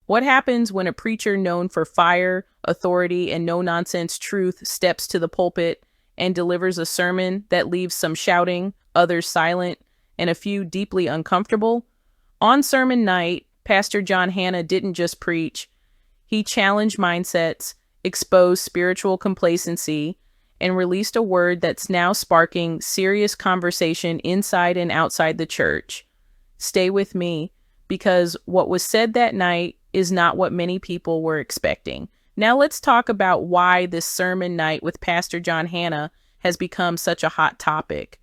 What happens when a preacher known for fire, authority, and no-nonsense truth steps to the pulpit and delivers a sermon that leaves some shouting, others silent, and a few deeply uncomfortable? On sermon night, Pastor John Hanna didn't just preach. He challenged mindsets, exposed spiritual complacency, and released a word that's now sparking serious conversation inside and outside the church. Stay with me, because what was said that night is not what many people were expecting. Now let's talk about why this sermon night with Pastor John Hanna has become such a hot topic.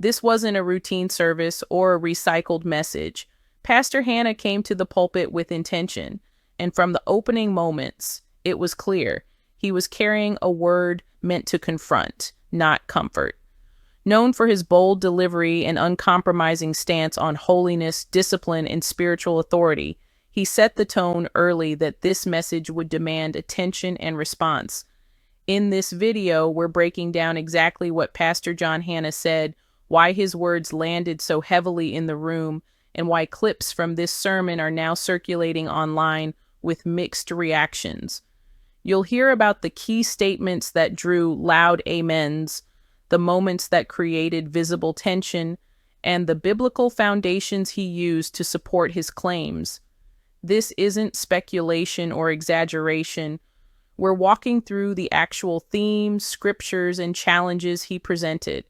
This wasn't a routine service or a recycled message. Pastor Hanna came to the pulpit with intention, and from the opening moments, it was clear he was carrying a word meant to confront, not comfort. Known for his bold delivery and uncompromising stance on holiness, discipline, and spiritual authority, he set the tone early that this message would demand attention and response. In this video, we're breaking down exactly what Pastor John Hanna said, why his words landed so heavily in the room, and why clips from this sermon are now circulating online with mixed reactions. You'll hear about the key statements that drew loud amens, the moments that created visible tension, and the biblical foundations he used to support his claims. This isn't speculation or exaggeration. We're walking through the actual themes, scriptures, and challenges he presented.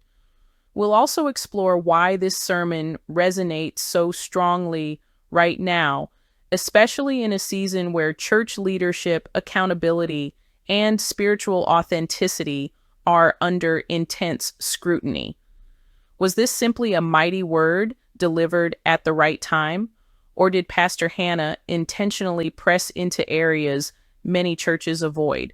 We'll also explore why this sermon resonates so strongly right now, especially in a season where church leadership, accountability, and spiritual authenticity are under intense scrutiny. Was this simply a mighty word delivered at the right time, or did Pastor Hanna intentionally press into areas many churches avoid?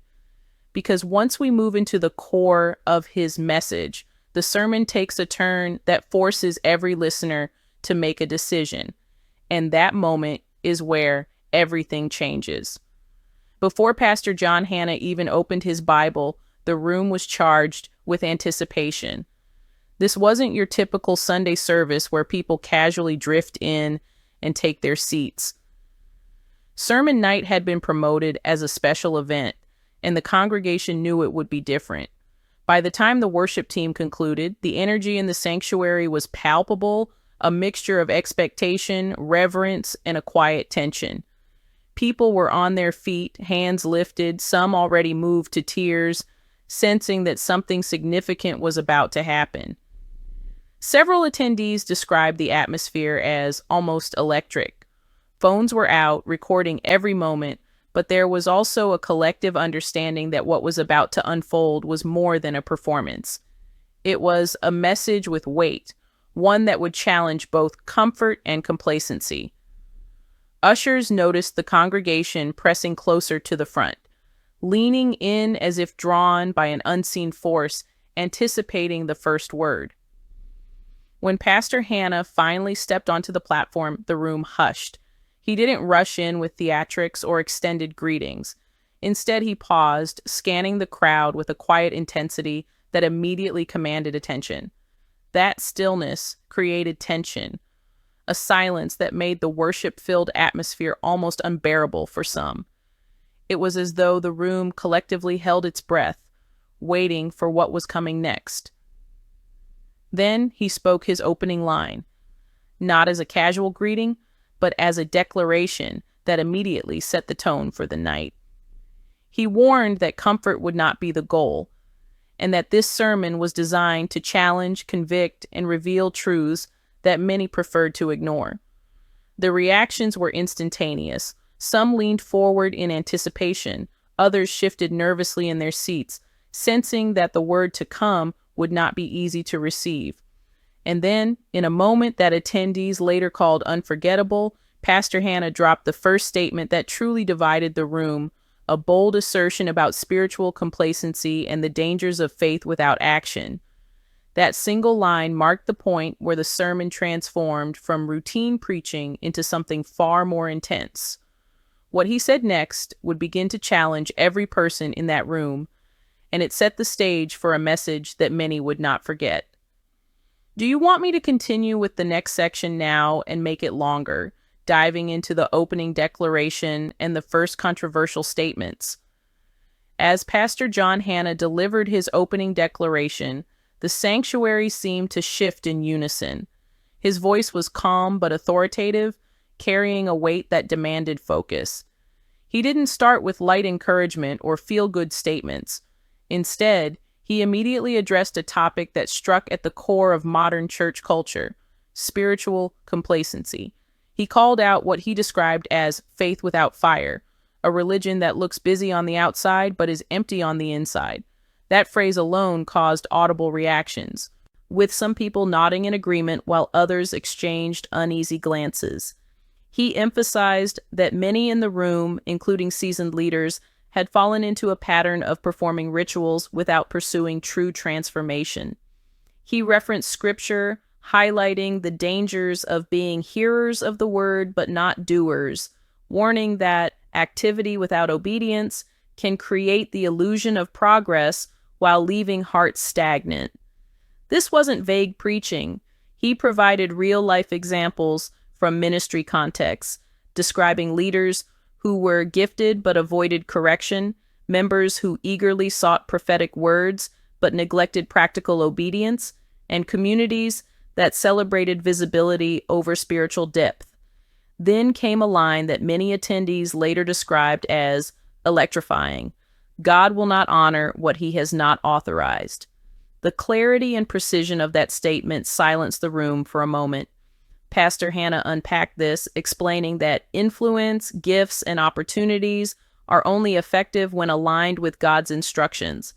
Because once we move into the core of his message, the sermon takes a turn that forces every listener to make a decision, and that moment is where everything changes. Before Pastor John Hanna even opened his Bible, the room was charged with anticipation. This wasn't your typical Sunday service where people casually drift in and take their seats. Sermon night had been promoted as a special event, and the congregation knew it would be different. By the time the worship team concluded, the energy in the sanctuary was palpable, a mixture of expectation, reverence, and a quiet tension. People were on their feet, hands lifted, some already moved to tears, sensing that something significant was about to happen. Several attendees described the atmosphere as almost electric. Phones were out, recording every moment, but there was also a collective understanding that what was about to unfold was more than a performance. It was a message with weight, one that would challenge both comfort and complacency. Ushers noticed the congregation pressing closer to the front, leaning in as if drawn by an unseen force, anticipating the first word. When Pastor Hanna finally stepped onto the platform, the room hushed. He didn't rush in with theatrics or extended greetings. Instead, he paused, scanning the crowd with a quiet intensity that immediately commanded attention. That stillness created tension, a silence that made the worship-filled atmosphere almost unbearable for some. It was as though the room collectively held its breath, waiting for what was coming next. Then he spoke his opening line, not as a casual greeting, but as a declaration that immediately set the tone for the night. He warned that comfort would not be the goal, and that this sermon was designed to challenge, convict, and reveal truths that many preferred to ignore. The reactions were instantaneous. Some leaned forward in anticipation, others shifted nervously in their seats, sensing that the word to come would not be easy to receive. And then, in a moment that attendees later called unforgettable, Pastor Hanna dropped the first statement that truly divided the room, a bold assertion about spiritual complacency and the dangers of faith without action. That single line marked the point where the sermon transformed from routine preaching into something far more intense. What he said next would begin to challenge every person in that room, and it set the stage for a message that many would not forget. Do you want me to continue with the next section now and make it longer, diving into the opening declaration and the first controversial statements. As Pastor John Hanna delivered his opening declaration, the sanctuary seemed to shift in unison. His voice was calm but authoritative, carrying a weight that demanded focus. He didn't start with light encouragement or feel-good statements. Instead, he immediately addressed a topic that struck at the core of modern church culture: spiritual complacency. He called out what he described as faith without fire, a religion that looks busy on the outside but is empty on the inside. That phrase alone caused audible reactions, with some people nodding in agreement while others exchanged uneasy glances. He emphasized that many in the room, including seasoned leaders, had fallen into a pattern of performing rituals without pursuing true transformation. He referenced scripture, highlighting the dangers of being hearers of the word but not doers, warning that activity without obedience can create the illusion of progress while leaving hearts stagnant. This wasn't vague preaching. He provided real-life examples from ministry contexts, describing leaders who were gifted but avoided correction, members who eagerly sought prophetic words but neglected practical obedience, and communities that celebrated visibility over spiritual depth. Then came a line that many attendees later described as electrifying: God will not honor what he has not authorized. The clarity and precision of that statement silenced the room for a moment. Pastor Hanna unpacked this, explaining that influence, gifts, and opportunities are only effective when aligned with God's instructions.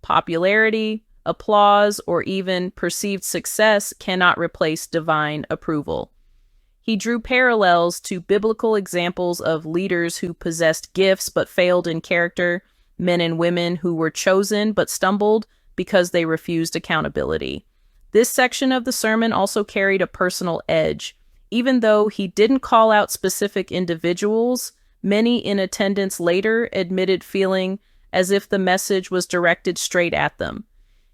Popularity, applause, or even perceived success cannot replace divine approval. He drew parallels to biblical examples of leaders who possessed gifts but failed in character, men and women who were chosen but stumbled because they refused accountability. This section of the sermon also carried a personal edge. Even though he didn't call out specific individuals, many in attendance later admitted feeling as if the message was directed straight at them.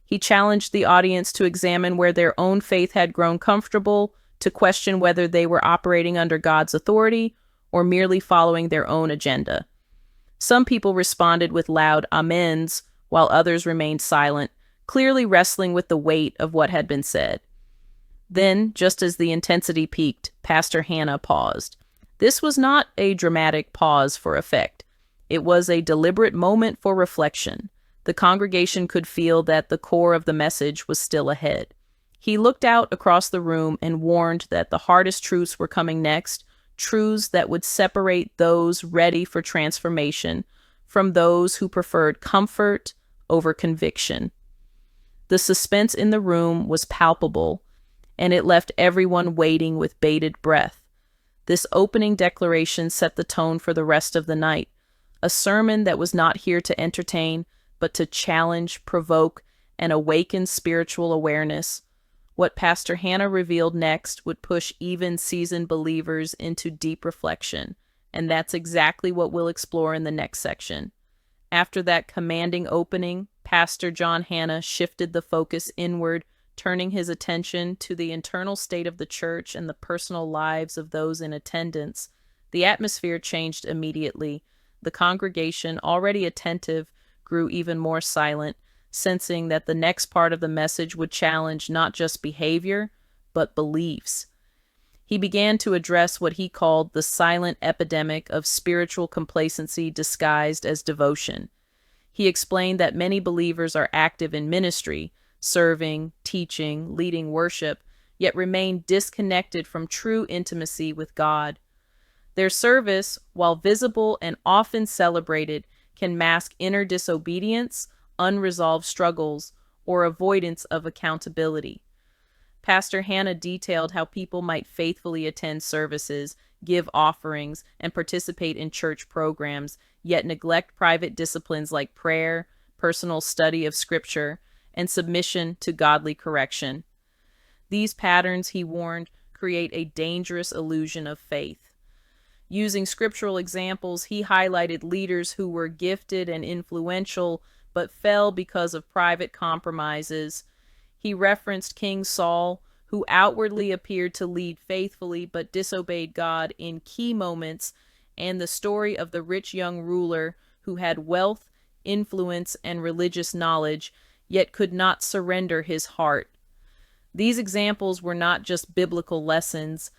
He challenged the audience to examine where their own faith had grown comfortable, to question whether they were operating under God's authority or merely following their own agenda. Some people responded with loud amens, while others remained silent, clearly wrestling with the weight of what had been said. Then, just as the intensity peaked, Pastor Hanna paused. This was not a dramatic pause for effect. It was a deliberate moment for reflection. The congregation could feel that the core of the message was still ahead. He looked out across the room and warned that the hardest truths were coming next, truths that would separate those ready for transformation from those who preferred comfort over conviction. The suspense in the room was palpable, and it left everyone waiting with bated breath. This opening declaration set the tone for the rest of the night, a sermon that was not here to entertain, but to challenge, provoke, and awaken spiritual awareness. What Pastor Hanna revealed next would push even seasoned believers into deep reflection, and that's exactly what we'll explore in the next section. After that commanding opening, Pastor John Hanna shifted the focus inward, turning his attention to the internal state of the church and the personal lives of those in attendance. The atmosphere changed immediately. The congregation, already attentive, grew even more silent, sensing that the next part of the message would challenge not just behavior, but beliefs. He began to address what he called the silent epidemic of spiritual complacency disguised as devotion. He explained that many believers are active in ministry, serving, teaching, leading worship, yet remain disconnected from true intimacy with God. Their service, while visible and often celebrated, can mask inner disobedience, unresolved struggles, or avoidance of accountability. Pastor Hanna detailed how people might faithfully attend services, give offerings, and participate in church programs, yet neglect private disciplines like prayer, personal study of Scripture, and submission to godly correction. These patterns, he warned, create a dangerous illusion of faith. Using scriptural examples, he highlighted leaders who were gifted and influential, but fell because of private compromises. He referenced King Saul, who outwardly appeared to lead faithfully but disobeyed God in key moments, and the story of the rich young ruler who had wealth, influence, and religious knowledge, yet could not surrender his heart. These examples were not just biblical lessons.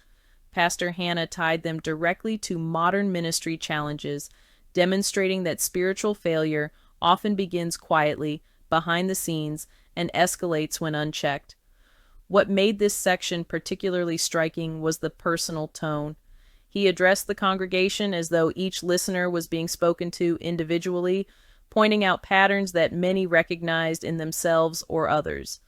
Pastor Hannah tied them directly to modern ministry challenges, demonstrating that spiritual failure often begins quietly, behind the scenes, and escalates when unchecked. What made this section particularly striking was the personal tone. He addressed the congregation as though each listener was being spoken to individually, pointing out patterns that many recognized in themselves or others.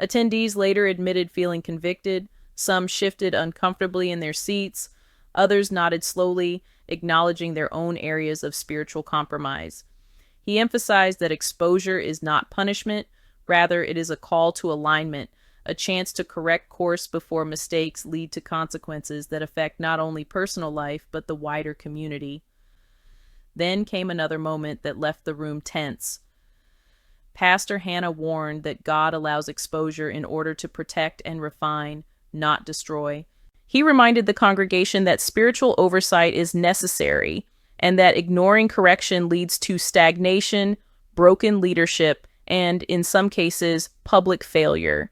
Attendees later admitted feeling convicted. Some shifted uncomfortably in their seats. Others nodded slowly, acknowledging their own areas of spiritual compromise. He emphasized that exposure is not punishment, rather it is a call to alignment, a chance to correct course before mistakes lead to consequences that affect not only personal life, but the wider community. Then came another moment that left the room tense. Pastor Hannah warned that God allows exposure in order to protect and refine, not destroy. He reminded the congregation that spiritual oversight is necessary, and that ignoring correction leads to stagnation, broken leadership, and, in some cases, public failure.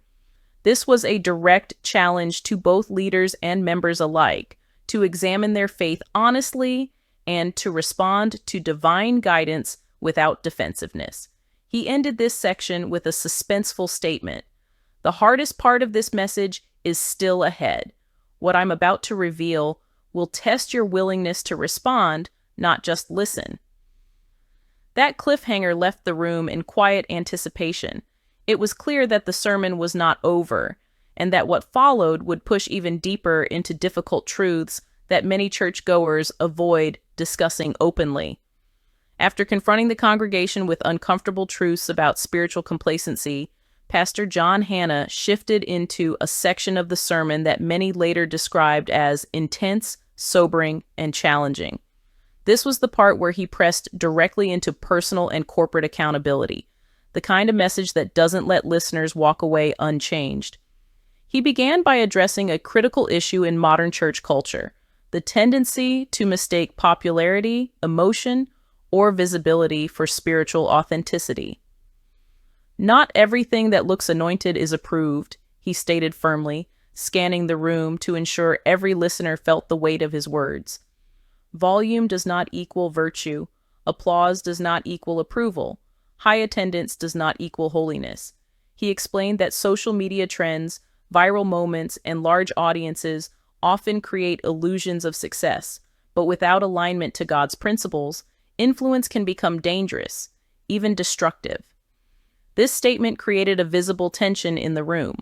This was a direct challenge to both leaders and members alike, to examine their faith honestly and to respond to divine guidance without defensiveness. He ended this section with a suspenseful statement. The hardest part of this message is still ahead. What I'm about to reveal will test your willingness to respond, not just listen. That cliffhanger left the room in quiet anticipation. It was clear that the sermon was not over, and that what followed would push even deeper into difficult truths that many churchgoers avoid discussing openly. After confronting the congregation with uncomfortable truths about spiritual complacency, Pastor John Hannah shifted into a section of the sermon that many later described as intense, sobering, and challenging. This was the part where he pressed directly into personal and corporate accountability, the kind of message that doesn't let listeners walk away unchanged. He began by addressing a critical issue in modern church culture, the tendency to mistake popularity, emotion, or visibility for spiritual authenticity. Not everything that looks anointed is approved, he stated firmly, scanning the room to ensure every listener felt the weight of his words. Volume does not equal virtue. Applause does not equal approval. High attendance does not equal holiness. He explained that social media trends, viral moments, and large audiences often create illusions of success, but without alignment to God's principles, influence can become dangerous, even destructive. This statement created a visible tension in the room.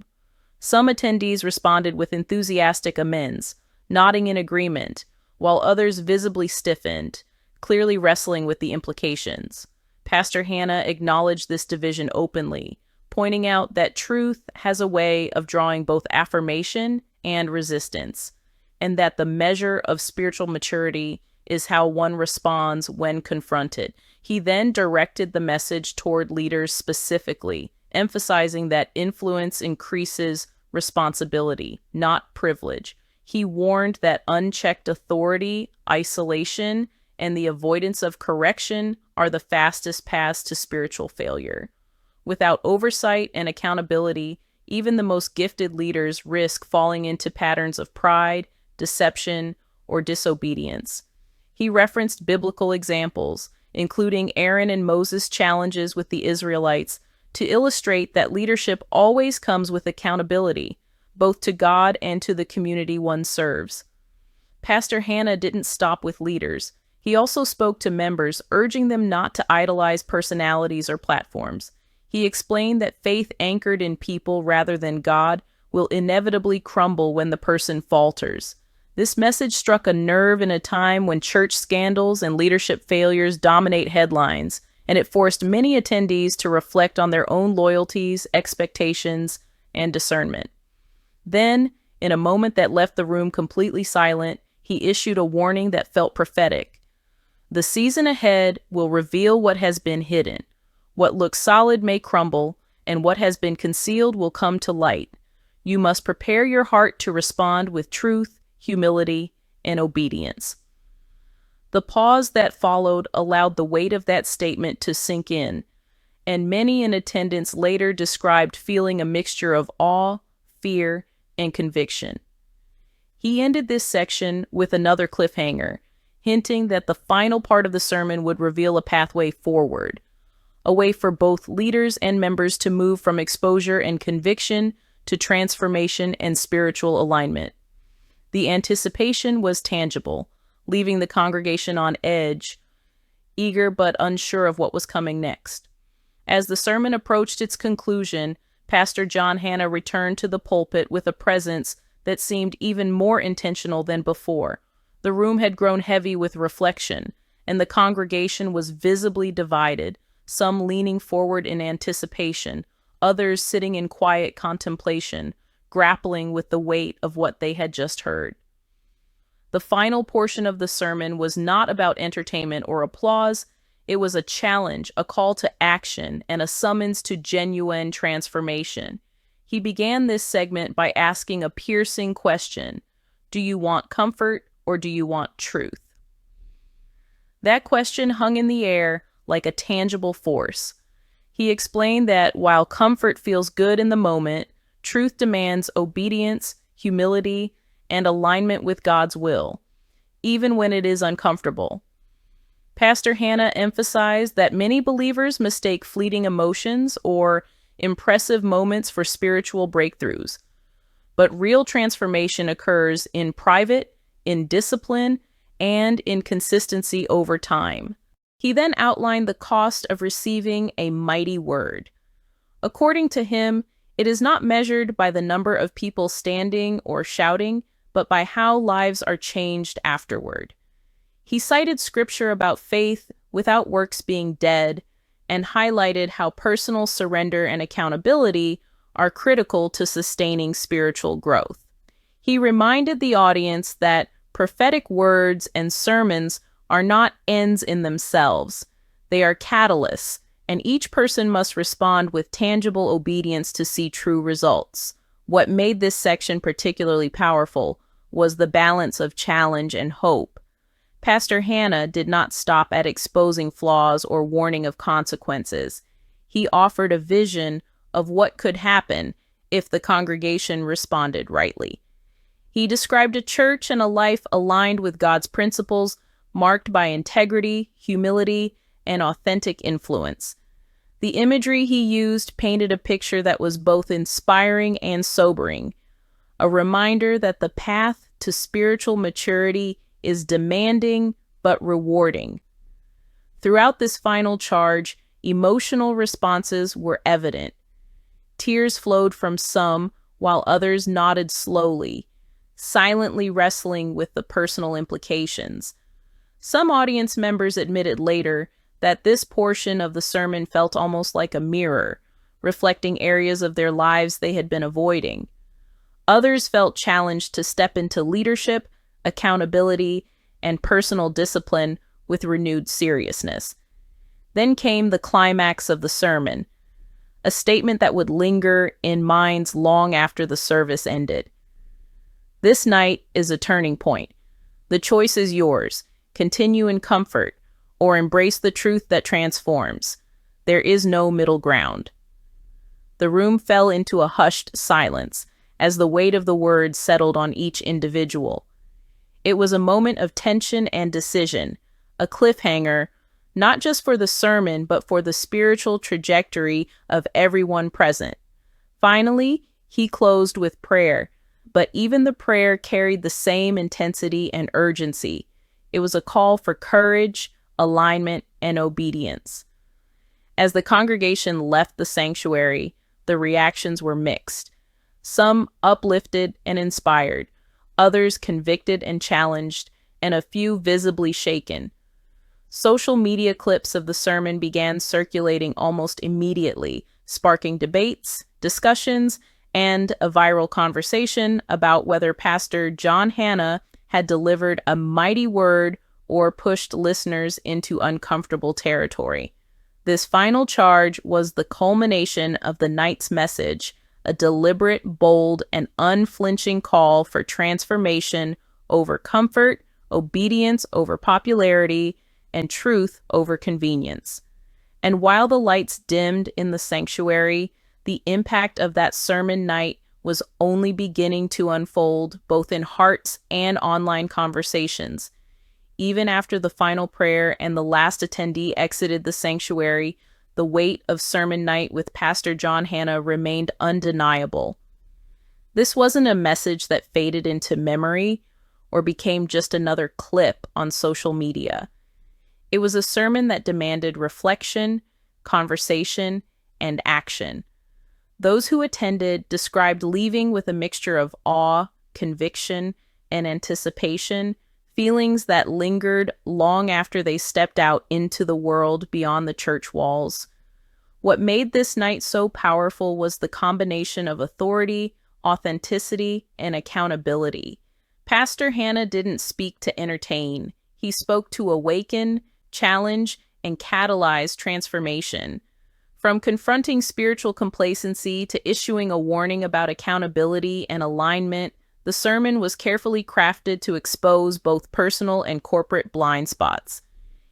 Some attendees responded with enthusiastic amens, nodding in agreement, while others visibly stiffened, clearly wrestling with the implications. Pastor Hannah acknowledged this division openly, pointing out that truth has a way of drawing both affirmation and resistance, and that the measure of spiritual maturity is how one responds when confronted. He then directed the message toward leaders specifically, emphasizing that influence increases responsibility, not privilege. He warned that unchecked authority, isolation, and the avoidance of correction are the fastest paths to spiritual failure. Without oversight and accountability, even the most gifted leaders risk falling into patterns of pride, deception, or disobedience. He referenced biblical examples, including Aaron and Moses' challenges with the Israelites, to illustrate that leadership always comes with accountability, both to God and to the community one serves. Pastor Hannah didn't stop with leaders. He also spoke to members, urging them not to idolize personalities or platforms. He explained that faith anchored in people rather than God will inevitably crumble when the person falters. This message struck a nerve in a time when church scandals and leadership failures dominate headlines, and it forced many attendees to reflect on their own loyalties, expectations, and discernment. Then, in a moment that left the room completely silent, he issued a warning that felt prophetic. The season ahead will reveal what has been hidden. What looks solid may crumble, and what has been concealed will come to light. You must prepare your heart to respond with truth, humility, and obedience. The pause that followed allowed the weight of that statement to sink in, and many in attendance later described feeling a mixture of awe, fear, and conviction. He ended this section with another cliffhanger, hinting that the final part of the sermon would reveal a pathway forward, a way for both leaders and members to move from exposure and conviction to transformation and spiritual alignment. The anticipation was tangible, leaving the congregation on edge, eager but unsure of what was coming next. As the sermon approached its conclusion, Pastor John Hanna returned to the pulpit with a presence that seemed even more intentional than before. The room had grown heavy with reflection, and the congregation was visibly divided, some leaning forward in anticipation, others sitting in quiet contemplation, grappling with the weight of what they had just heard. The final portion of the sermon was not about entertainment or applause. It was a challenge, a call to action, and a summons to genuine transformation. He began this segment by asking a piercing question: do you want comfort or do you want truth? That question hung in the air like a tangible force. He explained that while comfort feels good in the moment, truth demands obedience, humility, and alignment with God's will, even when it is uncomfortable. Pastor Hanna emphasized that many believers mistake fleeting emotions or impressive moments for spiritual breakthroughs, but real transformation occurs in private, in discipline, and in consistency over time. He then outlined the cost of receiving a mighty word. According to him, it is not measured by the number of people standing or shouting, but by how lives are changed afterward. He cited scripture about faith without works being dead and highlighted how personal surrender and accountability are critical to sustaining spiritual growth. He reminded the audience that prophetic words and sermons are not ends in themselves. They are catalysts, and each person must respond with tangible obedience to see true results. What made this section particularly powerful was the balance of challenge and hope. Pastor Hanna did not stop at exposing flaws or warning of consequences. He offered a vision of what could happen if the congregation responded rightly. He described a church and a life aligned with God's principles, marked by integrity, humility, and authentic influence. The imagery he used painted a picture that was both inspiring and sobering, a reminder that the path to spiritual maturity is demanding but rewarding. Throughout this final charge, emotional responses were evident. Tears flowed from some, while others nodded slowly, silently wrestling with the personal implications. Some audience members admitted later that this portion of the sermon felt almost like a mirror, reflecting areas of their lives they had been avoiding. Others felt challenged to step into leadership, accountability, and personal discipline with renewed seriousness. Then came the climax of the sermon, a statement that would linger in minds long after the service ended. This night is a turning point. The choice is yours. Continue in comfort, or embrace the truth that transforms. There is no middle ground. The room fell into a hushed silence as the weight of the words settled on each individual. It was a moment of tension and decision, a cliffhanger, not just for the sermon, but for the spiritual trajectory of everyone present. Finally, he closed with prayer, but even the prayer carried the same intensity and urgency. It was a call for courage, alignment, and obedience. As the congregation left the sanctuary, the reactions were mixed. Some uplifted and inspired, others convicted and challenged, and a few visibly shaken. Social media clips of the sermon began circulating almost immediately, sparking debates, discussions, and a viral conversation about whether Pastor John Hanna had delivered a mighty word or pushed listeners into uncomfortable territory. This final charge was the culmination of the night's message, a deliberate, bold, and unflinching call for transformation over comfort, obedience over popularity, and truth over convenience. And while the lights dimmed in the sanctuary, the impact of that sermon night was only beginning to unfold, both in hearts and online conversations. Even after the final prayer and the last attendee exited the sanctuary, the weight of sermon night with Pastor John Hanna remained undeniable. This wasn't a message that faded into memory or became just another clip on social media. It was a sermon that demanded reflection, conversation, and action. Those who attended described leaving with a mixture of awe, conviction, and anticipation, feelings that lingered long after they stepped out into the world beyond the church walls. What made this night so powerful was the combination of authority, authenticity, and accountability. Pastor Hanna didn't speak to entertain. He spoke to awaken, challenge, and catalyze transformation. From confronting spiritual complacency to issuing a warning about accountability and alignment, the sermon was carefully crafted to expose both personal and corporate blind spots.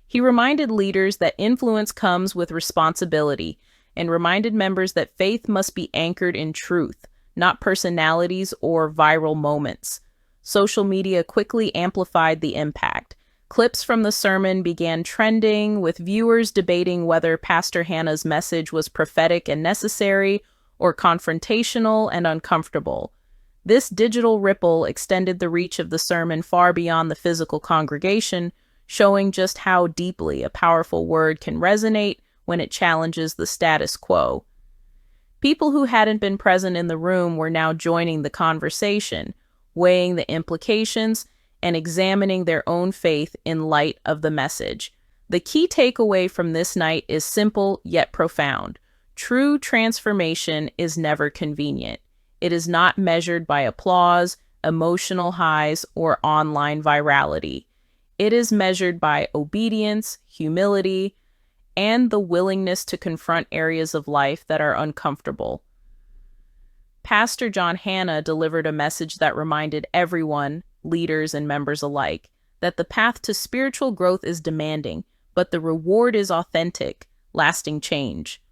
He reminded leaders that influence comes with responsibility and reminded members that faith must be anchored in truth, not personalities or viral moments. Social media quickly amplified the impact. Clips from the sermon began trending, with viewers debating whether Pastor Hanna's message was prophetic and necessary or confrontational and uncomfortable. This digital ripple extended the reach of the sermon far beyond the physical congregation, showing just how deeply a powerful word can resonate when it challenges the status quo. People who hadn't been present in the room were now joining the conversation, weighing the implications and examining their own faith in light of the message. The key takeaway from this night is simple yet profound. True transformation is never convenient. It is not measured by applause, emotional highs, or online virality. It is measured by obedience, humility, and the willingness to confront areas of life that are uncomfortable. Pastor John Hanna delivered a message that reminded everyone, leaders and members alike, that the path to spiritual growth is demanding, but the reward is authentic, lasting change.